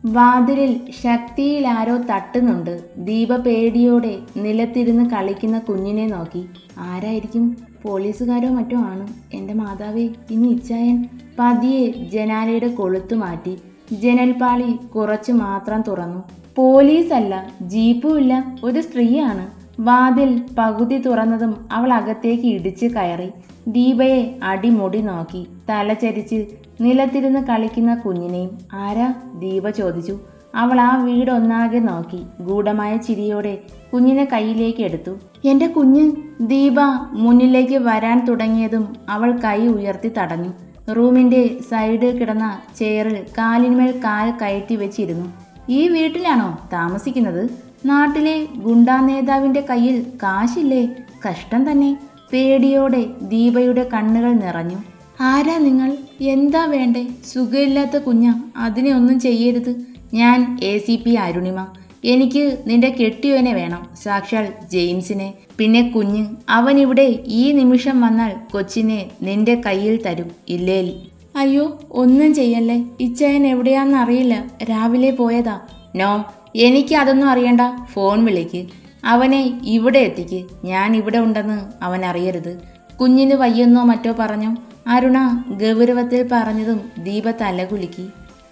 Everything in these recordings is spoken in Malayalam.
വാതിലിൽ ശക്തിയിൽ ആരോ തട്ടുന്നുണ്ട്. ദീപ പേടിയോടെ നിലത്തിരുന്ന് കളിക്കുന്ന കുഞ്ഞിനെ നോക്കി. ആരായിരിക്കും? പോലീസുകാരോ മറ്റോ ആണ്. എൻ്റെ മാതാവേ, ഇനി ഇച്ചായൻ. പതിയെ ജനാലയുടെ കൊളുത്തു മാറ്റി ജനൽപ്പാളി കുറച്ചു മാത്രം തുറന്നു. പോലീസല്ല, ജീപ്പുമില്ല, ഒരു സ്ത്രീയാണ്. വാതിൽ പകുതി തുറന്നതും അവൾ അകത്തേക്ക് ഇടിച്ച് കയറി. ദീപയെ അടിമുടി നോക്കി തലചരിച്ച് നിലത്തിരുന്ന് കളിക്കുന്ന കുഞ്ഞിനെയും. ആരാ? ദീപ ചോദിച്ചു. അവൾ ആ വീടൊന്നാകെ നോക്കി ഗൂഢമായ ചിരിയോടെ കുഞ്ഞിനെ കയ്യിലേക്ക് എടുത്തു. എൻ്റെ കുഞ്ഞ്! ദീപ മുന്നിലേക്ക് വരാൻ തുടങ്ങിയതും അവൾ കൈ ഉയർത്തി തടഞ്ഞു. റൂമിൻ്റെ സൈഡിൽ കിടന്ന ചെയറിൽ കാലിന്മേൽ കാൽ കയറ്റി വെച്ചിരുന്നു. ഈ വീട്ടിലാണോ താമസിക്കുന്നത്? നാട്ടിലെ ഗുണ്ടാ നേതാവിൻ്റെ കയ്യിൽ കാശില്ലേ? കഷ്ടം തന്നെ. പേടിയോടെ ദീപയുടെ കണ്ണുകൾ നിറഞ്ഞു. ആരാ നിങ്ങൾ? എന്താ വേണ്ടേ? സുഖമില്ലാത്ത കുഞ്ഞാ, അതിനെ ഒന്നും ചെയ്യരുത്. ഞാൻ ACP അരുണിമ. എനിക്ക് നിന്റെ കെട്ടിയോനെ വേണം, സാക്ഷാൽ ജെയിംസിനെ. പിന്നെ കുഞ്ഞ്, അവൻ ഇവിടെ ഈ നിമിഷം വന്നാൽ കൊച്ചിനെ നിന്റെ കയ്യിൽ തരും. ഇല്ലേൽ. അയ്യോ, ഒന്നും ചെയ്യല്ലേ. ഇച്ചായൻ എവിടെയാണെന്നറിയില്ല, രാവിലെ പോയതാ. നോ, എനിക്ക് അതൊന്നും അറിയണ്ട. ഫോൺ വിളിക്ക്, അവനെ ഇവിടെ എത്തിക്ക്. ഞാൻ ഇവിടെ ഉണ്ടെന്ന് അവൻ അറിയരുത്. കുഞ്ഞിന് വയ്യെന്നോ മറ്റോ പറഞ്ഞോ? അരുണ ഗൗരവത്തിൽ പറഞ്ഞതും ദീപ തലകുലുക്കി.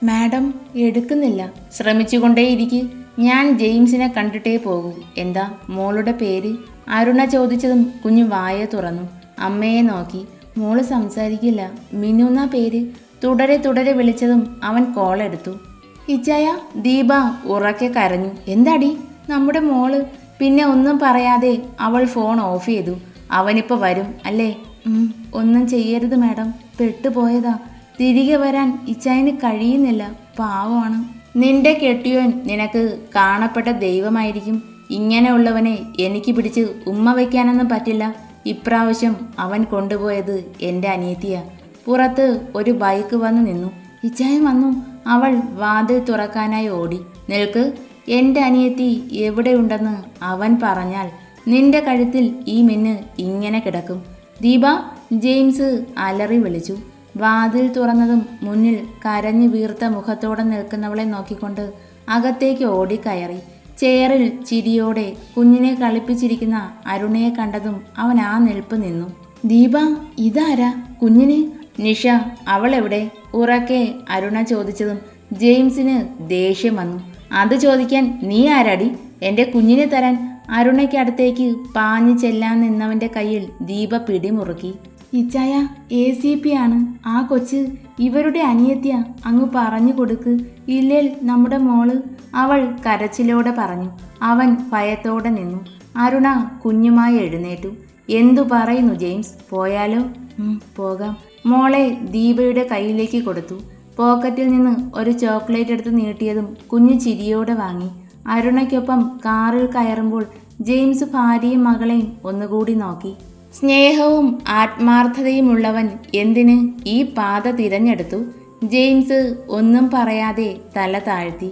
മാഡം എടുക്കുന്നില്ല. ശ്രമിച്ചുകൊണ്ടേയിരിക്കും. ഞാൻ ജെയിംസിനെ കണ്ടിട്ടേ പോകൂ. എന്താ മോളുടെ പേര്? അരുണ ചോദിച്ചതും കുഞ്ഞു വായ തുറന്നു അമ്മയെ നോക്കി. മോള് സംസാരിക്കില്ല. മിനു എന്നാ പേര്. തുടരെ തുടരെ വിളിച്ചതും അവൻ കോളെടുത്തു. ഇച്ചായ, ദീപ ഉറക്കെ കരഞ്ഞു. എന്താടി? നമ്മുടെ മോള്. പിന്നെ ഒന്നും പറയാതെ അവൾ ഫോൺ ഓഫ് ചെയ്തു. അവനിപ്പോൾ വരും അല്ലേ? ഒന്നും ചെയ്യരുത് മാഡം, പെട്ടുപോയതാ. തിരികെ വരാൻ ഇച്ചായന് കഴിയുന്നില്ല. പാവമാണ്. നിന്റെ കെട്ടിയോൻ നിനക്ക് കാണപ്പെട്ട ദൈവമായിരിക്കും. ഇങ്ങനെയുള്ളവനെ എനിക്ക് പിടിച്ച് ഉമ്മ വയ്ക്കാനൊന്നും പറ്റില്ല. ഇപ്രാവശ്യം അവൻ കൊണ്ടുപോയത് എൻ്റെ അനിയത്തിയാ. പുറത്ത് ഒരു ബൈക്ക് വന്ന് നിന്നു. ഇച്ചായൻ വന്നു. അവൾ വാതിൽ തുറക്കാനായി ഓടി. നിൽക്ക്, എൻ്റെ അനിയത്തി എവിടെയുണ്ടെന്ന് അവൻ പറഞ്ഞാൽ നിന്റെ കഴുത്തിൽ ഈ മിന്ന് ഇങ്ങനെ കിടക്കും. ദീപ! ജെയിംസ് അലറി വിളിച്ചു. വാതിൽ തുറന്നതും മുന്നിൽ കരഞ്ഞു വീർത്ത മുഖത്തോടെ നിൽക്കുന്നവളെ നോക്കിക്കൊണ്ട് അകത്തേക്ക് ഓടിക്കയറി. ചെയറിൽ ചിരിയോടെ കുഞ്ഞിനെ കളിപ്പിച്ചിരിക്കുന്ന അരുണയെ കണ്ടതും അവൻ ആ നിൽപ്പ് നിന്നു. ദീപ, ഇതാരാ? കുഞ്ഞിന്? നിഷ. അവളെവിടെ? ഉറക്കെ അരുണ ചോദിച്ചതും ജെയിംസിന് ദേഷ്യം വന്നു. അത് ചോദിക്കാൻ നീ ആരാടി? എൻ്റെ കുഞ്ഞിനെ തരാൻ. അരുണയ്ക്കടുത്തേക്ക് പാഞ്ഞു ചെല്ലാൻ നിന്നവൻ്റെ കയ്യിൽ ദീപ പിടിമുറുക്കി. ഇച്ചായ, ACP ആണ്. ആ കൊച്ച് ഇവരുടെ അനിയത്തിയ. അങ്ങ് പറഞ്ഞു കൊടുക്ക്. ഇല്ലേൽ നമ്മുടെ മോള്. അവൾ കരച്ചിലോടെ പറഞ്ഞു. അവൻ ഭയത്തോടെ നിന്നു. അരുണ കുഞ്ഞുമായി എഴുന്നേറ്റു. എന്തു പറയുന്നു ജെയിംസ്? പോയാലോ? പോകാം. മോളെ ദീപയുടെ കയ്യിലേക്ക് കൊടുത്തു. പോക്കറ്റിൽ നിന്ന് ഒരു ചോക്ലേറ്റ് എടുത്ത് നീട്ടിയതും കുഞ്ഞു ചിരിയോടെ വാങ്ങി. അരുണയ്ക്കൊപ്പം കാറിൽ കയറുമ്പോൾ ജെയിംസ് ഭാര്യയും മകളെയും ഒന്നുകൂടി നോക്കി. സ്നേഹവും ആത്മാർത്ഥതയുമുള്ളവൻ എന്തിന് ഈ പാത തിരഞ്ഞെടുത്തു? ജെയിംസ് ഒന്നും പറയാതെ തല താഴ്ത്തി.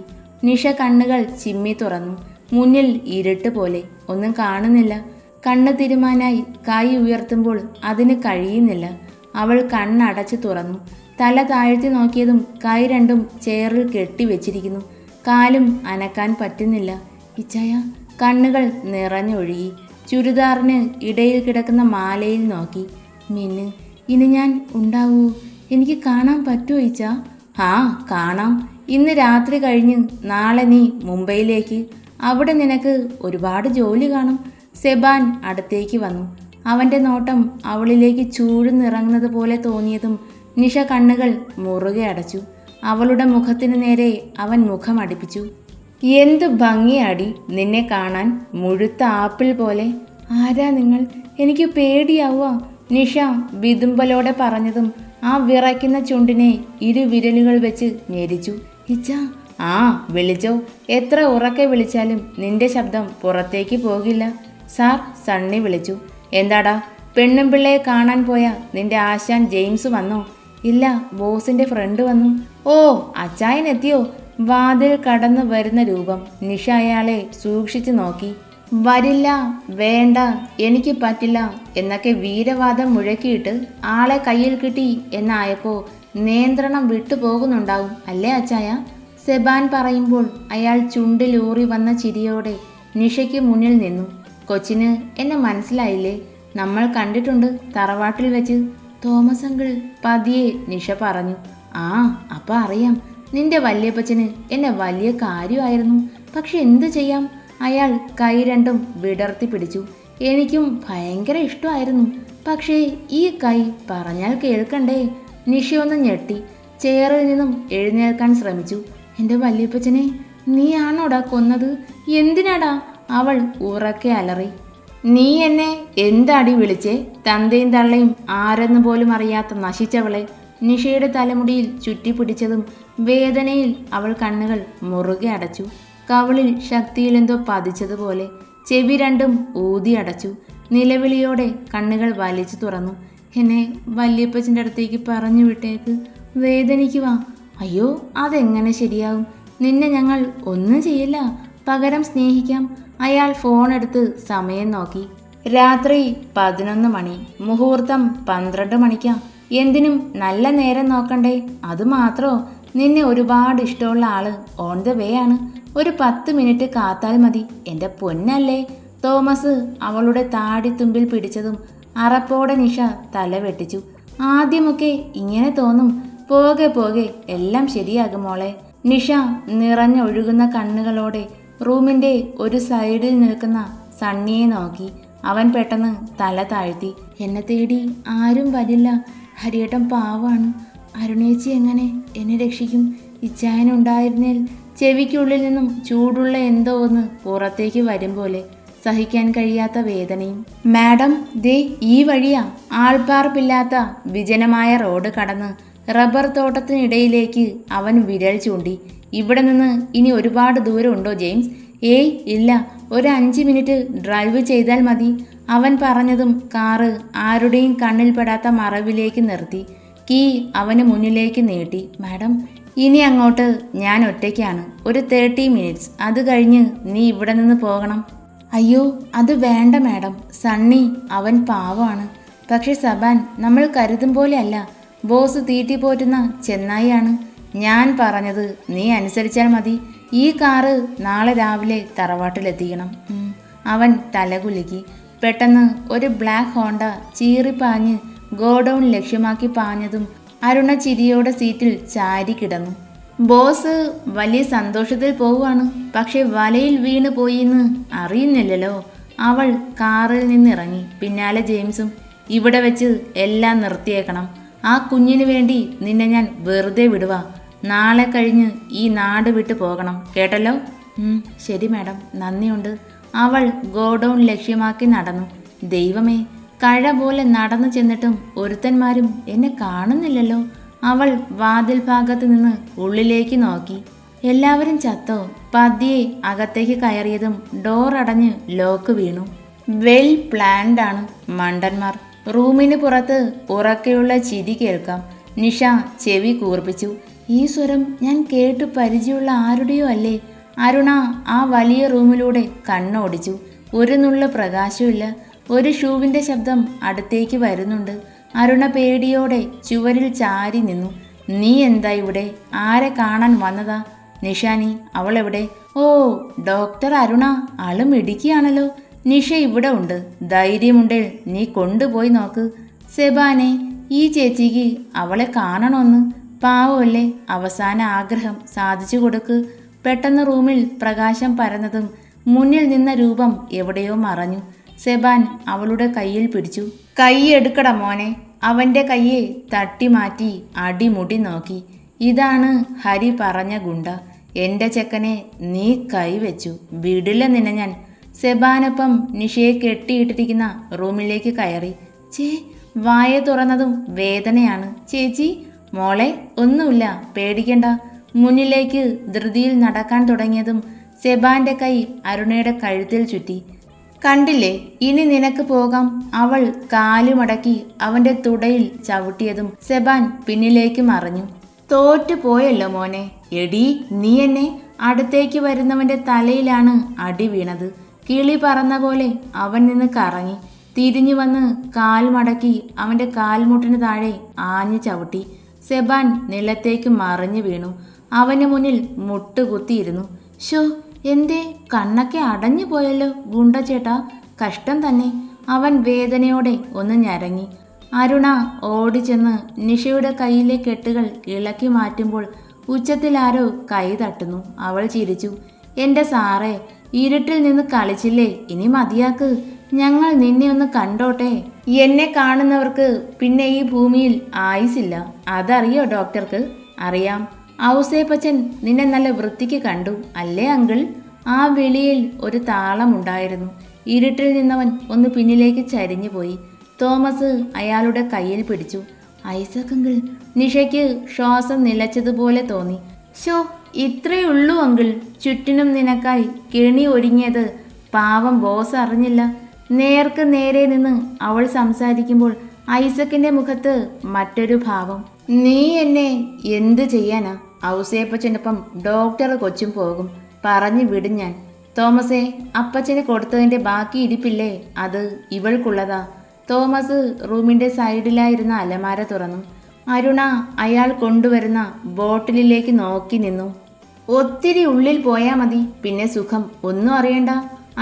നിഷ കണ്ണുകൾ ചിമ്മി തുറന്നു. മുന്നിൽ ഇരുട്ട് പോലെ, ഒന്നും കാണുന്നില്ല. കണ്ണ് തിരുമാനായി കൈ ഉയർത്തുമ്പോൾ അതിന് കഴിയുന്നില്ല. അവൾ കണ്ണടച്ച് തുറന്നു. തല താഴ്ത്തി നോക്കിയതും കൈ രണ്ടും ചെയറിൽ കെട്ടിവെച്ചിരിക്കുന്നു. കാലും അനക്കാൻ പറ്റുന്നില്ല. ഇച്ചായ! കണ്ണുകൾ നിറഞ്ഞൊഴുകി. ചുരിദാറിന് ഇടയിൽ കിടക്കുന്ന മാലയിൽ നോക്കി. മിന്ന്, ഇനി ഞാൻ ഉണ്ടാവൂ? എനിക്ക് കാണാൻ പറ്റുമോ ഇച്ചാ? ആ, കാണാം. ഇന്ന് രാത്രി കഴിഞ്ഞ് നാളെ നീ മുംബൈയിലേക്ക്. അവിടെ നിനക്ക് ഒരുപാട് ജോലി കാണും. സെബാൻ അടുത്തേക്ക് വന്നു. അവൻ്റെ നോട്ടം അവളിലേക്ക് ചൂഴ്ന്നിറങ്ങുന്നത് പോലെ തോന്നിയതും നിഷ കണ്ണുകൾ മുറുകെ അടച്ചു. അവളുടെ മുഖത്തിന് നേരെ അവൻ മുഖം അടുപ്പിച്ചു. എന്ത് ഭംഗിയാടി നിന്നെ കാണാൻ, മുഴുത്ത ആപ്പിൾ പോലെ. ആരാ നിങ്ങൾ? എനിക്ക് പേടിയാവുക. നിഷ വിതുമ്പലോടെ പറഞ്ഞതും ആ വിറയ്ക്കുന്ന ചുണ്ടിനെ ഇരുവിരലുകൾ വെച്ച് ഞെരിച്ചു. ഇച്ച! ആ, വിളിച്ചോ. എത്ര ഉറക്കെ വിളിച്ചാലും നിന്റെ ശബ്ദം പുറത്തേക്ക് പോകില്ല. സാർ, സണ്ണി വിളിച്ചു. എന്താടാ? പെണ്ണും പിള്ളയെ കാണാൻ പോയ നിന്റെ ആശാൻ ജെയിംസ് വന്നോ? ഇല്ല, ബോസിന്റെ ഫ്രണ്ട് വന്നു. ഓ, അച്ചായൻ എത്തിയോ? വാതിൽ കടന്നു വരുന്ന രൂപം. നിഷ അയാളെ സൂക്ഷിച്ചു നോക്കി. വരില്ല, വേണ്ട, എനിക്ക് പറ്റില്ല എന്നൊക്കെ വീരവാദം മുഴക്കിയിട്ട് ആളെ കയ്യിൽ കിട്ടി എന്നായപ്പോൾ നിയന്ത്രണം വിട്ടുപോകുന്നുണ്ടാവും അല്ലേ അച്ചായ? സെബാൻ പറയുമ്പോൾ അയാൾ ചുണ്ടിലൂറി വന്ന ചിരിയോടെ നിഷയ്ക്ക് മുന്നിൽ നിന്നു. കൊച്ചിന് എന്നെ മനസ്സിലായില്ലേ? നമ്മൾ കണ്ടിട്ടുണ്ട് തറവാട്ടിൽ വെച്ച്. തോമസ് അങ്കിൾ പതിയെ നിഷ പറഞ്ഞു. ആ അപ്പം അറിയാം. നിന്റെ വല്യപ്പച്ചന് എന്നെ വലിയ കാര്യമായിരുന്നു. പക്ഷെ എന്തു ചെയ്യാം? അയാൾ കൈ രണ്ടും വിടർത്തി പിടിച്ചു. എനിക്കും ഭയങ്കര ഇഷ്ടമായിരുന്നു. പക്ഷേ ഈ കൈ പറഞ്ഞാൽ കേൾക്കണ്ടേ? നിഷയൊന്ന് ഞെട്ടി ചെയറിൽ നിന്നും എഴുന്നേൽക്കാൻ ശ്രമിച്ചു. എൻ്റെ വല്യപ്പച്ചനെ നീയാണോടാ കൊന്നത്? എന്തിനാടാ? അവൾ ഉറക്കെ അലറി. നീ എന്നെ എന്താടി വിളിച്ചേ? തന്തയും തള്ളയും ആരെന്ന് പോലും അറിയാത്ത നശിച്ചവളെ. നിഷയുടെ തലമുടിയിൽ ചുറ്റിപ്പിടിച്ചതും വേദനയിൽ അവൾ കണ്ണുകൾ മുറുകെ അടച്ചു. കവിളിൽ ശക്തിയിലെന്തോ പതിച്ചതുപോലെ ചെവി രണ്ടും ഊതി അടച്ചു. നിലവിളിയോടെ കണ്ണുകൾ വലിച്ചു തുറന്നു. എന്നെ വല്യപ്പച്ചൻ്റെ അടുത്തേക്ക് പറഞ്ഞു വിട്ടേക്ക്, വേദനിക്കുവാ. അയ്യോ അതെങ്ങനെ ശരിയാവും? നിന്നെ ഞങ്ങൾ ഒന്നും ചെയ്യില്ല, പകരം സ്നേഹിക്കാം. അയാൾ ഫോൺ എടുത്ത് സമയം നോക്കി. രാത്രി 11 മണി. മുഹൂർത്തം 12 മണിക്കാ. എന്തിനും നല്ല നേരം നോക്കണ്ടേ? അതുമാത്രോ, നിന്നെ ഒരുപാട് ഇഷ്ടമുള്ള ആള് ഓൺ ദ വേ ആണ്. ഒരു 10 മിനിറ്റ് കാത്താൽ മതി. എൻ്റെ പൊന്നല്ലേ? തോമസ് അവളുടെ താടിത്തുമ്പിൽ പിടിച്ചതും അറപ്പോടെ നിഷ തല വെട്ടിച്ചു. ആദ്യമൊക്കെ ഇങ്ങനെ തോന്നും, പോകെ പോകെ എല്ലാം ശരിയാകും മോളെ. നിഷ നിറഞ്ഞൊഴുകുന്ന കണ്ണുകളോടെ റൂമിൻ്റെ ഒരു സൈഡിൽ നിൽക്കുന്ന സണ്ണിയെ നോക്കി. അവൻ പെട്ടെന്ന് തല താഴ്ത്തി. എന്നെ തേടി ആരും വരില്ല. ഹരിയേട്ടൻ പാവാണ്. അരുണേച്ചി എങ്ങനെ എന്നെ രക്ഷിക്കും? ഇച്ചായനുണ്ടായിരുന്നേൽ. ചെവിക്കുള്ളിൽ നിന്നും ചൂടുള്ള എന്തോ ഒന്ന് പുറത്തേക്ക് വരും പോലെ, സഹിക്കാൻ കഴിയാത്ത വേദനയും. മാഡം, ദേ ഈ വഴിയാ. ആൾപ്പാർപ്പില്ലാത്ത വിജനമായ റോഡ് കടന്ന് റബ്ബർ തോട്ടത്തിനിടയിലേക്ക് അവൻ വിരൽ ചൂണ്ടി. ഇവിടെ നിന്ന് ഇനി ഒരുപാട് ദൂരം ഉണ്ടോ ജെയിംസ്? ഏയ് ഇല്ല, ഒരു 5 മിനിറ്റ് ഡ്രൈവ് ചെയ്താൽ മതി. അവൻ പറഞ്ഞതും കാറ് ആരുടെയും കണ്ണിൽപ്പെടാത്ത മറവിലേക്ക് നിർത്തി. കീ അവന് മുന്നിലേക്ക് നീട്ടി. മാഡം, ഇനി അങ്ങോട്ട് ഞാൻ ഒറ്റയ്ക്കാണ്. ഒരു 30 മിനിറ്റ്സ്. അത് കഴിഞ്ഞ് നീ ഇവിടെ നിന്ന് പോകണം. അയ്യോ അത് വേണ്ട മാഡം. സണ്ണി അവൻ പാവമാണ്. പക്ഷെ സബാൻ നമ്മൾ കരുതും പോലെ അല്ല. ബോസ് തീറ്റിപ്പോറ്റുന്ന ചെന്നായിയാണ്. ഞാൻ പറഞ്ഞത് നീ അനുസരിച്ചാൽ മതി. ഈ കാറ് നാളെ രാവിലെ തറവാട്ടിലെത്തിക്കണം. അവൻ തലകുലുക്കി. പെട്ടെന്ന് ഒരു ബ്ലാക്ക് ഹോണ്ട ചീറിപ്പാഞ്ഞ് ഗോഡൗൺ ലക്ഷ്യമാക്കി പാഞ്ഞതും അരുണ ചിരിയോടെ സീറ്റിൽ ചാരി കിടന്നു. ബോസ് വലിയ സന്തോഷത്തിൽ പോവുകയാണ്. പക്ഷെ വലയിൽ വീണ് പോയിന്ന് അറിയുന്നില്ലല്ലോ. അവൾ കാറിൽ നിന്നിറങ്ങി. പിന്നാലെ ജെയിംസും. ഇവിടെ വെച്ച് എല്ലാം നിർത്തിയേക്കണം. ആ കുഞ്ഞിന് വേണ്ടി നിന്നെ ഞാൻ വെറുതെ വിടുവാ. നാളെ കഴിഞ്ഞ് ഈ നാട് വിട്ടു പോകണം, കേട്ടല്ലോ? ശരി മാഡം, നന്ദിയുണ്ട്. അവൾ ഗോഡൗൺ ലക്ഷ്യമാക്കി നടന്നു. ദൈവമേ, കഴ പോലെ നടന്നു ചെന്നിട്ടും ഒരുത്തന്മാരും എന്നെ കാണുന്നില്ലല്ലോ. അവൾ വാതിൽ ഭാഗത്ത് നിന്ന് ഉള്ളിലേക്ക് നോക്കി. എല്ലാവരും ചത്തോ? പതിയെ അകത്തേക്ക് കയറിയതും ഡോർ അടഞ്ഞ് ലോക്ക് വീണു. വെൽ പ്ലാൻഡ് ആണ് മണ്ടന്മാർ. റൂമിന് പുറത്ത് ഉറക്കെയുള്ള ചിരി കേൾക്കാം. നിഷ ചെവി കൂർപ്പിച്ചു. ഈ സ്വരം ഞാൻ കേട്ടു പരിചയമുള്ള ആരുടെയോ അല്ലേ? അരുണ ആ വലിയ റൂമിലൂടെ കണ്ണോടിച്ചു. ഒരു നുള്ള പ്രകാശമില്ല. ഒരു ഷൂവിൻ്റെ ശബ്ദം അടുത്തേക്ക് വരുന്നുണ്ട്. അരുണ പേടിയോടെ ചുവരിൽ ചാരി നിന്നു. നീ എന്താ ഇവിടെ? ആരെ കാണാൻ വന്നതാ? നിഷാനി, അവളെവിടെ? ഓ, ഡോക്ടർ അരുണ, ആള് മിടുക്കിയാണല്ലോ. നിഷ ഇവിടെ ഉണ്ട്. ധൈര്യമുണ്ടേൽ നീ കൊണ്ടുപോയി നോക്ക്. സെബാനെ, ഈ ചേച്ചിക്ക് അവളെ കാണണമെന്ന്. പാവമല്ലേ? അവസാന ആഗ്രഹം സാധിച്ചു കൊടുക്ക്. പെട്ടെന്ന് റൂമിൽ പ്രകാശം പരന്നതും മുന്നിൽ നിന്ന രൂപം എവിടെയോ മറഞ്ഞു. സെബാൻ അവളുടെ കയ്യിൽ പിടിച്ചു. കൈ എടുക്കട മോനെ. അവൻ്റെ കയ്യെ തട്ടി മാറ്റി അടിമുടി നോക്കി. ഇതാണ് ഹരി പറഞ്ഞ ഗുണ്ട. എൻ്റെ ചെക്കനെ നീ കൈവച്ചു. വിടില്ല നിന്നെ ഞാൻ. സെബാനൊപ്പം നിഷയെ കെട്ടിയിട്ടിരിക്കുന്ന റൂമിലേക്ക് കയറി. വായ തുറന്നതും വേദനയാണ്. ചേച്ചി. മോളെ, ഒന്നുമില്ല, പേടിക്കണ്ട. മുന്നിലേക്ക് ധൃതിയിൽ നടക്കാൻ തുടങ്ങിയതും സെബാന്റെ കൈ അരുണയുടെ കഴുത്തിൽ ചുറ്റി. കണ്ടില്ലേ, ഇനി നിനക്ക് പോകാം. അവൾ കാലുമടക്കി അവന്റെ തുടയിൽ ചവിട്ടിയതും സെബാൻ പിന്നിലേക്ക് മറിഞ്ഞു. തോറ്റു പോയല്ലോ മോനെ. എടീ, നീ എന്നെ. അടുത്തേക്ക് വരുന്നവന്റെ തലയിലാണ് അടി വീണത്. കിളി പറന്ന പോലെ അവൻ നിന്ന് കറങ്ങി തിരിഞ്ഞു വന്ന് കാൽ മടക്കി അവന്റെ കാൽമുട്ടിന് താഴെ ആഞ്ഞു ചവിട്ടി. സെബാൻ നിലത്തേക്ക് മറിഞ്ഞു വീണു. അവന് മുന്നിൽ മുട്ടുകുത്തിയിരുന്നു. ഷോ, എന്തേ കണ്ണൊക്കെ അടഞ്ഞു പോയല്ലോ ഗുണ്ടച്ചേട്ടാ, കഷ്ടം തന്നെ. അവൻ വേദനയോടെ ഒന്ന് ഞരങ്ങി. അരുണ ഓടിച്ചെന്ന് നിഷയുടെ കയ്യിലെ കെട്ടുകൾ ഇളക്കി മാറ്റുമ്പോൾ ഉച്ചത്തിൽ ആരോ കൈ തട്ടുന്നു. അവൾ ചിരിച്ചു. എൻ്റെ സാറേ, ഇരുട്ടിൽ നിന്ന് കളിച്ചില്ലേ, ഇനി മതിയാക്ക്. ഞങ്ങൾ നിന്നെ ഒന്ന് കണ്ടോട്ടെ. എന്നെ കാണുന്നവർക്ക് പിന്നെ ഈ ഭൂമിയിൽ ആയുസില്ല. അതറിയോ ഡോക്ടർക്ക്? അറിയാം. ഔസേപ്പച്ചൻ നിന്നെ നല്ല വൃത്തിക്ക് കണ്ടു അല്ലേ അങ്കിൾ? ആ വിളിയിൽ ഒരു താളമുണ്ടായിരുന്നു. ഇരുട്ടിൽ നിന്നവൻ ഒന്ന് പിന്നിലേക്ക് ചരിഞ്ഞു പോയി. തോമസ് അയാളുടെ കയ്യിൽ പിടിച്ചു. ഐസക് അങ്കിൾ. നിഷയ്ക്ക് ശ്വാസം നിലച്ചതുപോലെ തോന്നി. ഷോ, ഇത്രയുള്ളൂ അങ്കിൾ. ചുറ്റിനും നിനക്കായി കെണി ഒരുങ്ങിയത് പാവം ബോസ് അറിഞ്ഞില്ല. നേർക്ക് നേരെ നിന്ന് അവൾ സംസാരിക്കുമ്പോൾ ഐസക്കിന്റെ മുഖത്ത് മറ്റൊരു ഭാവം. നീ എന്നെ എന്ത് ചെയ്യാനാ? ഔസേപ്പച്ചനൊപ്പം ഡോക്ടർ കൊച്ചും പോകും. പറഞ്ഞു വിടും ഞാൻ. തോമസേ, അപ്പച്ചന് കൊടുത്തതിൻ്റെ ബാക്കി ഇരിപ്പില്ലേ, അത് ഇവൾക്കുള്ളതാ. തോമസ് റൂമിൻ്റെ സൈഡിലായിരുന്ന അലമാര തുറന്നു. അരുണ അയാൾ കൊണ്ടുവരുന്ന ബോട്ടിലിലേക്ക് നോക്കി നിന്നു. ഒത്തിരി ഉള്ളിൽ പോയാൽ മതി, പിന്നെ സുഖം. ഒന്നും അറിയണ്ട.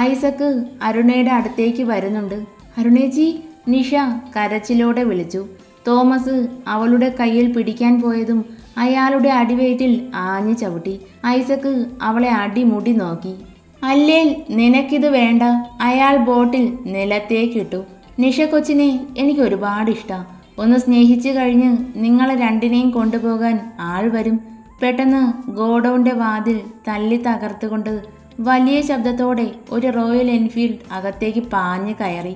ഐസക്ക് അരുണയുടെ അടുത്തേക്ക് വരുന്നുണ്ട്. അരുണേച്ചി, നിഷ കരച്ചിലോടെ വിളിച്ചു. തോമസ് അവളുടെ കയ്യിൽ പിടിക്കാൻ പോയതും അയാളുടെ അടിവയറ്റിൽ ആഞ്ഞു ചവിട്ടി. ഐസക്ക് അവളെ അടിമുടി നോക്കി. അല്ലേൽ നിനക്കിത് വേണ്ട. അയാൾ ബോട്ടിൽ നിലത്തേക്കിട്ടു. നിഷ കൊച്ചിനെ എനിക്ക് ഒരുപാട് ഇഷ്ടാ. ഒന്ന് സ്നേഹിച്ചു കഴിഞ്ഞ് നിങ്ങളെ രണ്ടിനെയും കൊണ്ടുപോകാൻ ആൾ വരും. പെട്ടെന്ന് ഗോഡൌണിൻ്റെ വാതിൽ തല്ലി തകർത്തുകൊണ്ട് വലിയ ശബ്ദത്തോടെ ഒരു റോയൽ എൻഫീൽഡ് അകത്തേക്ക് പാഞ്ഞു കയറി.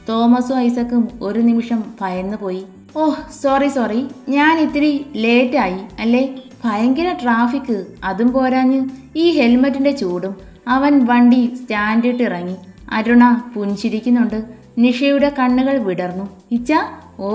തോമസും ഐസക്കും ഒരു നിമിഷം ഭയന്നു പോയി. ഓഹ്, സോറി, ഞാൻ ഇത്തിരി ലേറ്റായി അല്ലേ? ഭയങ്കര ട്രാഫിക്. അതും പോരാഞ്ഞ് ഈ ഹെൽമറ്റിൻ്റെ ചൂടും. അവൻ വണ്ടി സ്റ്റാൻഡിട്ട് ഇറങ്ങി. അരുണ പുഞ്ചിരിക്കുന്നുണ്ട്. നിഷയുടെ കണ്ണുകൾ വിടർന്നു. ഇച്ച, ഓ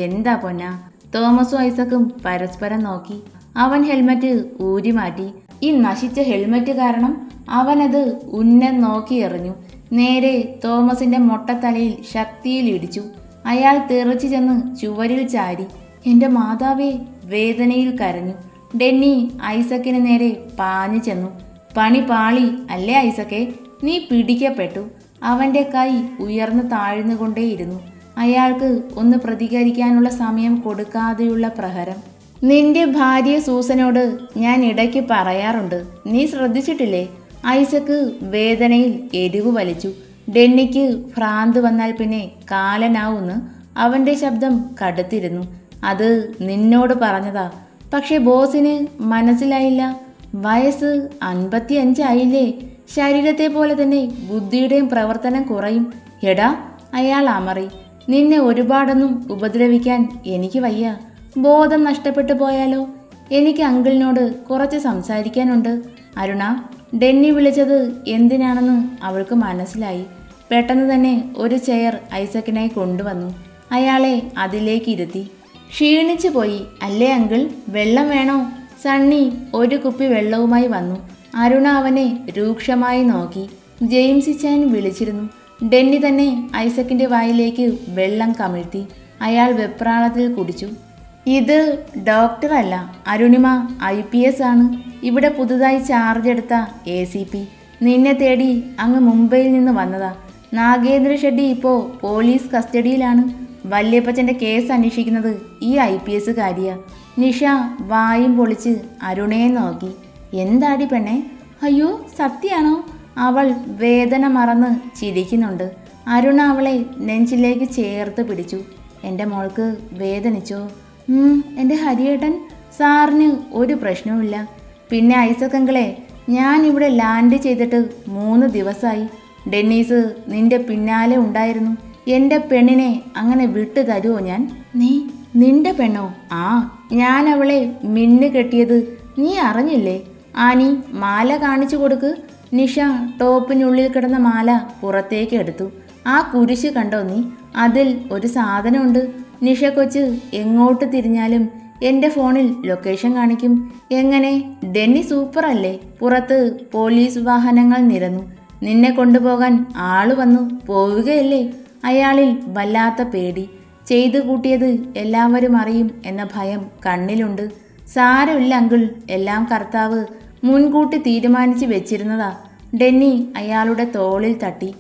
എന്താ പൊന്നാ. തോമസും ഐസക്കും പരസ്പരം നോക്കി. അവൻ ഹെൽമറ്റ് ഊരി മാറ്റി. ഈ നശിച്ച ഹെൽമറ്റ് കാരണം അവനത് ഉന്നം നോക്കി എറിഞ്ഞു. നേരെ തോമസിന്റെ മൊട്ടത്തലയിൽ ശക്തിയിൽ ഇടിച്ചു. അയാൾ തെറിച്ചു ചെന്ന് ചുവരിൽ ചാരി. എൻ്റെ മാതാവേ, വേദനയിൽ കരഞ്ഞു. ഡെന്നി ഐസക്കിന് നേരെ പാഞ്ഞു ചെന്നു. പണി പാളി അല്ലേ ഐസക്കെ? നീ പിടിക്കപ്പെട്ടു. അവൻ്റെ കൈ ഉയർന്നു താഴ്ന്നുകൊണ്ടേയിരുന്നു. അയാൾക്ക് ഒന്ന് പ്രതികരിക്കാനുള്ള സമയം കൊടുക്കാതെയുള്ള പ്രഹരം. നിന്റെ ഭാര്യ സൂസനോട് ഞാൻ ഇടയ്ക്ക് പറയാറുണ്ട്, നീ ശ്രദ്ധിച്ചിട്ടില്ലേ? ഐസക്ക് വേദനയിൽ എരിവ് വലിച്ചു. ഡെന്നിക്ക് ഭ്രാന്ത് വന്നാൽ പിന്നെ കാലനാവുന്ന് അവൻ്റെ ശബ്ദം കടുത്തിരുന്നു. അത് നിന്നോട് പറഞ്ഞതാ. പക്ഷെ ബോസിന് മനസ്സിലായില്ല. വയസ്സ് 55 ആയില്ലേ? ശരീരത്തെ പോലെ തന്നെ ബുദ്ധിയുടെയും പ്രവർത്തനം കുറയും. എടാ, അയാൾ അമറി. നിന്നെ ഒരുപാടൊന്നും ഉപദ്രവിക്കാൻ എനിക്ക് വയ്യ. ബോധം നഷ്ടപ്പെട്ടു പോയാലോ? എനിക്ക് അങ്കിളിനോട് കുറച്ച് സംസാരിക്കാനുണ്ട്. അരുണ, ഡെന്നി വിളിച്ചത് എന്തിനാണെന്ന് അവൾക്ക് മനസ്സിലായി. പെട്ടെന്ന് തന്നെ ഒരു ചെയർ ഐസക്കിനായി കൊണ്ടുവന്നു. അയാളെ അതിലേക്ക് ഇരുത്തി. ക്ഷീണിച്ചു പോയി അല്ലേ അങ്കിൾ? വെള്ളം വേണോ? സണ്ണി ഒരു കുപ്പി വെള്ളവുമായി വന്നു. അരുണ അവനെ രൂക്ഷമായി നോക്കി. ജെയിംസ് ചാൻ വിളിച്ചിരുന്നു. ഡെന്നി തന്നെ ഐസക്കിൻ്റെ വായിലേക്ക് വെള്ളം കമിഴ്ത്തി. അയാൾ വെപ്രാളത്തിൽ കുടിച്ചു. ഇത് ഡോക്ടറല്ല, അരുണിമ IPS ആണ്. ഇവിടെ പുതുതായി ചാർജ് എടുത്ത ACP. നിന്നെ തേടി അങ്ങ് മുംബൈയിൽ നിന്ന് വന്നതാ. നാഗേന്ദ്ര ഷെഡ്ഡി ഇപ്പോൾ പോലീസ് കസ്റ്റഡിയിലാണ്. വല്യപ്പച്ചൻ്റെ കേസ് അന്വേഷിക്കുന്നത് ഈ IPS കാര്യ. നിഷ വായും പൊളിച്ച് അരുണയെ നോക്കി. എന്താടി പെണ്ണെ? അയ്യോ, സത്യാണോ? അവൾ വേദന മറന്ന് ചിരിക്കുന്നുണ്ട്. അരുണ അവളെ നെഞ്ചിലേക്ക് ചേർത്ത് പിടിച്ചു. എൻ്റെ മോൾക്ക് വേദനിച്ചോ? എൻ്റെ ഹരിയേട്ടൻ സാറിന് ഒരു പ്രശ്നവുമില്ല. പിന്നെ ഐസക് അങ്കിളെ, ഞാൻ ഇവിടെ ലാൻഡ് ചെയ്തിട്ട് 3 ദിവസമായി. ഡെന്നീസ് നിന്റെ പിന്നാലെ ഉണ്ടായിരുന്നു. എൻ്റെ പെണ്ണിനെ അങ്ങനെ വിട്ടു തരുമോ ഞാൻ? നിന്റെ പെണ്ണോ? ആ, ഞാൻ അവളെ മിന്നു കെട്ടിയത് നീ അറിഞ്ഞില്ലേ? ആനി, മാല കാണിച്ചു കൊടുക്ക്. നിഷ ടോപ്പിനുള്ളിൽ കിടന്ന മാല പുറത്തേക്ക് എടുത്തു. ആ കുരിശ് കണ്ടോ നീ? അതിൽ ഒരു സാധനമുണ്ട്. നിഷ കൊച്ച് എങ്ങോട്ട് തിരിഞ്ഞാലും എൻ്റെ ഫോണിൽ ലൊക്കേഷൻ കാണിക്കും. എങ്ങനെ? ഡെന്നി സൂപ്പർ അല്ലേ? പുറത്ത് പോലീസ് വാഹനങ്ങൾ നിരന്നു. നിന്നെ കൊണ്ടുപോകാൻ ആള് വന്നു. പോവുകയല്ലേ? അയാളിൽ വല്ലാത്ത പേടി. ചെയ്തു കൂട്ടിയത് എല്ലാവരും അറിയും എന്ന ഭയം കണ്ണിലുണ്ട്. സാരമില്ല അങ്കിൾ, എല്ലാം കർത്താവ് മുൻകൂട്ടി തീരുമാനിച്ച് വെച്ചിരുന്നതാ. ഡെന്നി അയാളുടെ തോളിൽ തട്ടി.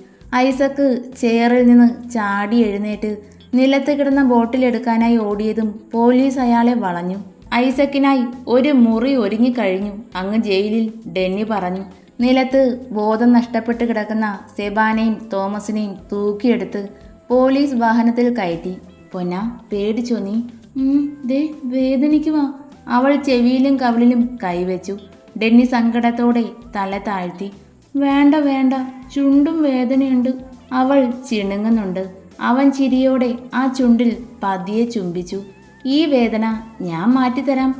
ഐസക്ക് ചെയറിൽ നിന്ന് ചാടി എഴുന്നേറ്റ് നിലത്ത് കിടന്ന ബോട്ടിലെടുക്കാനായി ഓടിയതും പോലീസ് അയാളെ വളഞ്ഞു. ഐസക്കിനായി ഒരു മുറി ഒരുങ്ങിക്കഴിഞ്ഞു അങ്ങ് ജയിലിൽ, ഡെന്നി പറഞ്ഞു. നിലത്ത് ബോധം നഷ്ടപ്പെട്ട് കിടക്കുന്ന സെബാനെയും തോമസിനെയും തൂക്കിയെടുത്ത് പോലീസ് വാഹനത്തിൽ കയറ്റി. പൊന്ന, പേടിച്ചോ നീ? ദേ വേദനിക്കുവാ. അവൾ ചെവിയിലും കവിളിലും കൈവച്ചു. ഡെന്നി സങ്കടത്തോടെ തല താഴ്ത്തി. വേണ്ട വേണ്ട, ചുണ്ടും വേദനയുണ്ട്. അവൾ ചിണുങ്ങുന്നുണ്ട്. അവൻ ചിരിയോടെ ആ ചുണ്ടിൽ പതിയെ ചുംബിച്ചു. ഈ വേദന ഞാൻ മാറ്റിത്തരാം.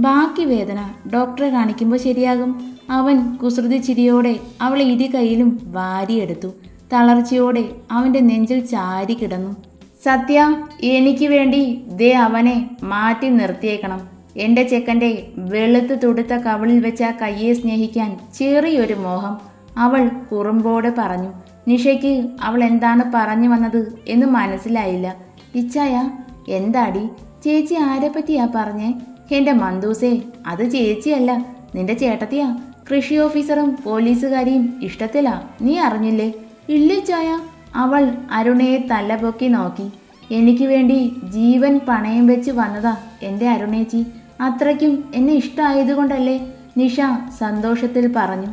ബാക്കി വേദന ഡോക്ടറെ കാണിക്കുമ്പോൾ ശരിയാകും. അവൻ കുസൃതി ചിരിയോടെ അവളെ ഇരു കൈയിലും വാരിയെടുത്തു. തളർച്ചയോടെ അവൻ്റെ നെഞ്ചിൽ ചാരി കിടന്നു. സത്യ, എനിക്ക് വേണ്ടി ദേ അവനെ മാറ്റി നിർത്തിയേക്കണം. എൻ്റെ ചെക്കൻ്റെ വെളുത്ത് തുടുത്ത കവിളിൽ വെച്ച കയ്യെ സ്നേഹിക്കാൻ ചെറിയൊരു മോഹം, അവൾ കുറുമ്പോടെ പറഞ്ഞു. നിഷയ്ക്ക് അവൾ എന്താണ് പറഞ്ഞു വന്നത് എന്ന് മനസ്സിലായില്ല. ഇച്ചായ, എന്താടി? ചേച്ചി ആരെ പറ്റിയാ പറഞ്ഞേ? എൻ്റെ മന്ദൂസേ, അത് ചേച്ചിയല്ല, നിന്റെ ചേട്ടത്തിയാ. കൃഷി ഓഫീസറും പോലീസുകാരിയും ഇഷ്ടത്തിലാ, നീ അറിഞ്ഞില്ലേ? ഇല്ല ചായ. അവൾ അരുണയെ തലപൊക്കി നോക്കി. എനിക്ക് വേണ്ടി ജീവൻ പണയം വെച്ച് വന്നതാ എൻ്റെ അരുണേച്ചി. അത്രയ്ക്കും എന്നെ ഇഷ്ടമായതുകൊണ്ടല്ലേ? നിഷ സന്തോഷത്തിൽ പറഞ്ഞു.